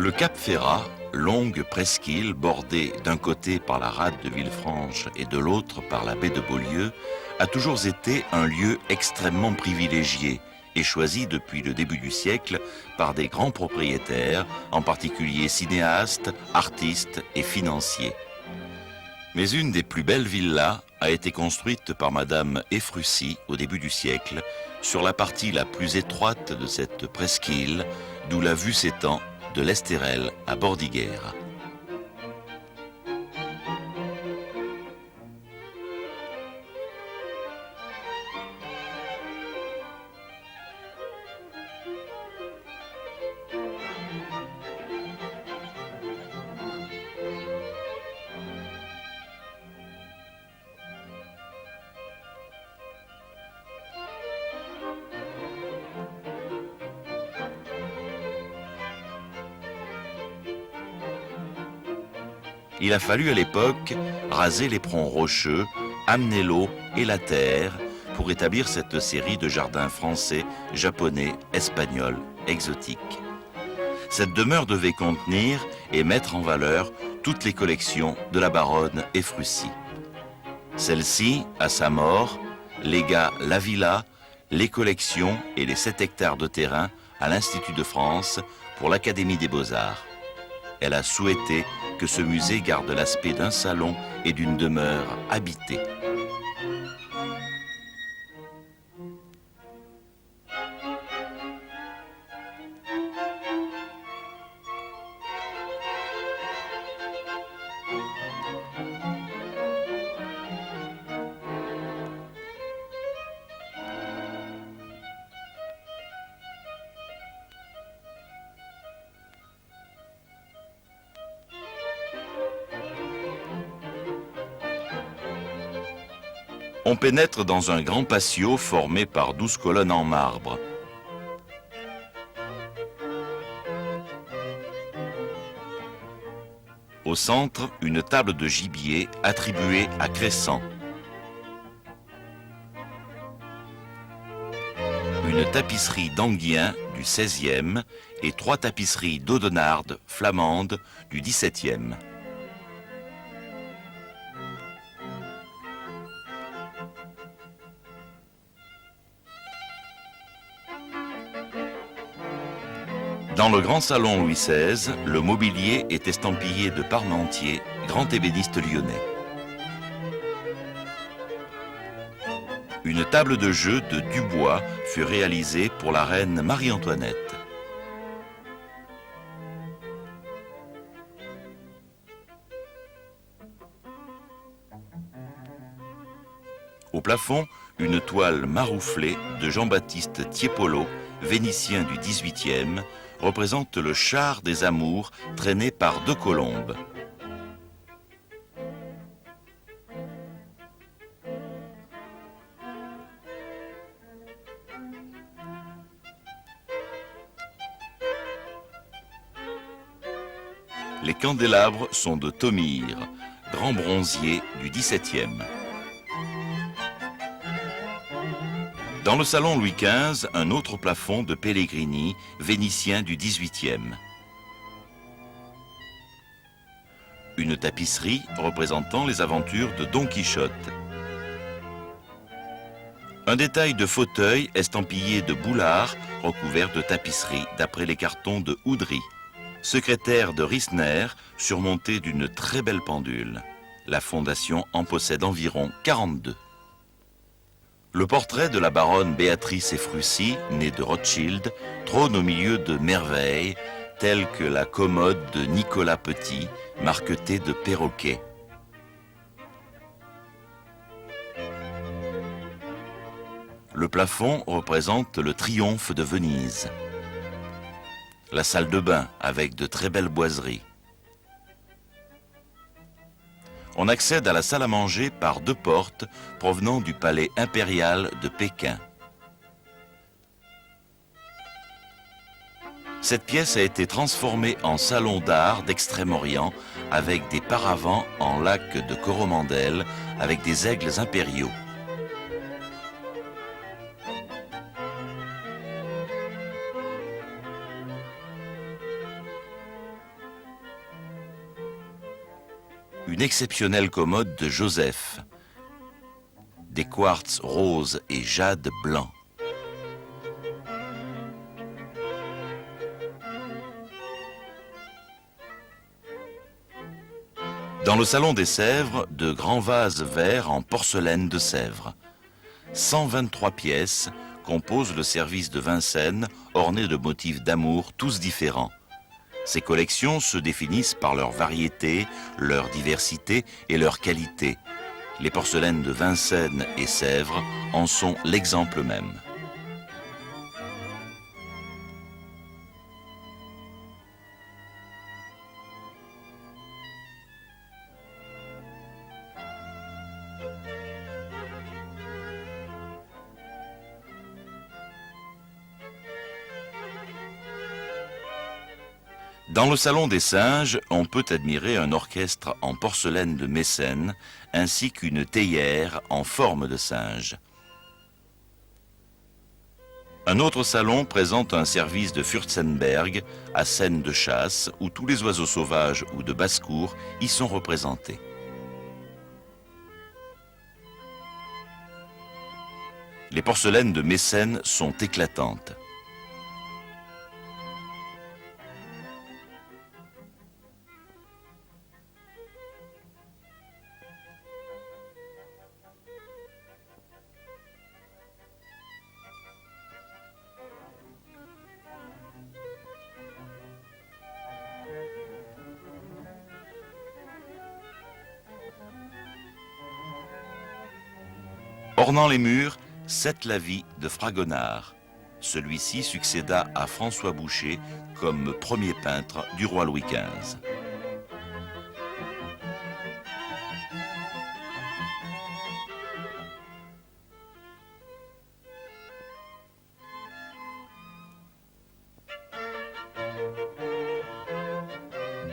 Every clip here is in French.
Le Cap Ferrat, longue presqu'île bordée d'un côté par la rade de Villefranche et de l'autre par la baie de Beaulieu, a toujours été un lieu extrêmement privilégié et choisi depuis le début du siècle par des grands propriétaires, en particulier cinéastes, artistes et financiers. Mais une des plus belles villas a été construite par Madame Ephrussi au début du siècle, sur la partie la plus étroite de cette presqu'île, d'où la vue s'étend de l'Estérel à Bordighera. Il a fallu à l'époque raser les troncs rocheux, amener l'eau et la terre pour établir cette série de jardins français, japonais, espagnols, exotiques. Cette demeure devait contenir et mettre en valeur toutes les collections de la baronne Ephrussi. Celle-ci, à sa mort, légua la villa, les collections et les 7 hectares de terrain à l'Institut de France pour l'Académie des Beaux-Arts. Elle a souhaité que ce musée garde l'aspect d'un salon et d'une demeure habitée. On pénètre dans un grand patio formé par 12 colonnes en marbre. Au centre, une table de gibier attribuée à Cressan. Une tapisserie d'Anguien du XVIe et 3 tapisseries d'Audenarde flamandes du XVIIe. Dans le grand salon Louis XVI, le mobilier est estampillé de Parmentier, grand ébéniste lyonnais. Une table de jeu de Dubois fut réalisée pour la reine Marie-Antoinette. Au plafond, une toile marouflée de Jean-Baptiste Tiepolo, vénitien du XVIIIe, représente le char des amours traîné par 2 colombes. Les candélabres sont de Thomire, grand bronzier du XVIIe. Dans le salon Louis XV, un autre plafond de Pellegrini, vénitien du XVIIIe. Une tapisserie représentant les aventures de Don Quichotte. Un détail de fauteuil estampillé de Boulard, recouvert de tapisserie d'après les cartons de Oudry. Secrétaire de Risner, surmonté d'une très belle pendule. La fondation en possède environ 42. Le portrait de la baronne Béatrice Ephrussi, née de Rothschild, trône au milieu de merveilles, telles que la commode de Nicolas Petit, marquetée de perroquets. Le plafond représente le triomphe de Venise. La salle de bain, avec de très belles boiseries. On accède à la salle à manger par 2 portes provenant du palais impérial de Pékin. Cette pièce a été transformée en salon d'art d'Extrême-Orient avec des paravents en laque de Coromandel avec des aigles impériaux. une exceptionnelle commode de Joseph, des quartz roses et jade blanc. Dans le salon des Sèvres, de grands vases verts en porcelaine de Sèvres. 123 pièces composent le service de Vincennes, orné de motifs d'amour tous différents. Ces collections se définissent par leur variété, leur diversité et leur qualité. Les porcelaines de Vincennes et Sèvres en sont l'exemple même. Dans le Salon des Singes, on peut admirer un orchestre en porcelaine de Mécène, ainsi qu'une théière en forme de singe. Un autre salon présente un service de Fürstenberg à scène de chasse, où tous les oiseaux sauvages ou de basse-cour y sont représentés. Les porcelaines de Mécène sont éclatantes. Ornant les murs, Cette-la-vie de Fragonard. Celui-ci succéda à François Boucher comme premier peintre du roi Louis XV.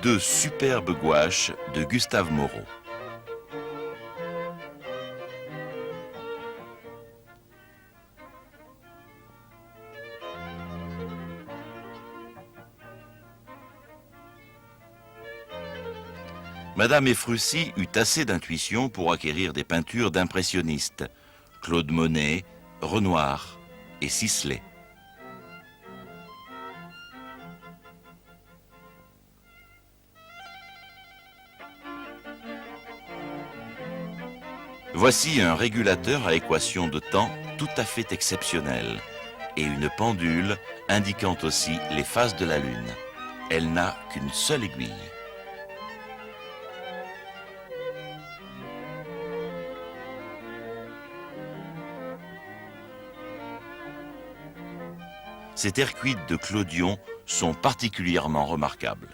Deux superbes gouaches de Gustave Moreau. Madame Ephrussi eut assez d'intuition pour acquérir des peintures d'impressionnistes, Claude Monet, Renoir et Sisley. Voici un régulateur à équation de temps tout à fait exceptionnel et une pendule indiquant aussi les phases de la Lune. Elle n'a qu'une seule aiguille. Ces terre-cuites de Clodion sont particulièrement remarquables.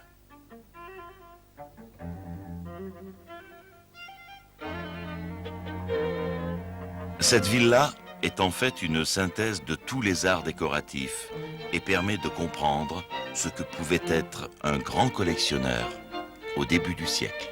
Cette villa est en fait une synthèse de tous les arts décoratifs et permet de comprendre ce que pouvait être un grand collectionneur au début du siècle.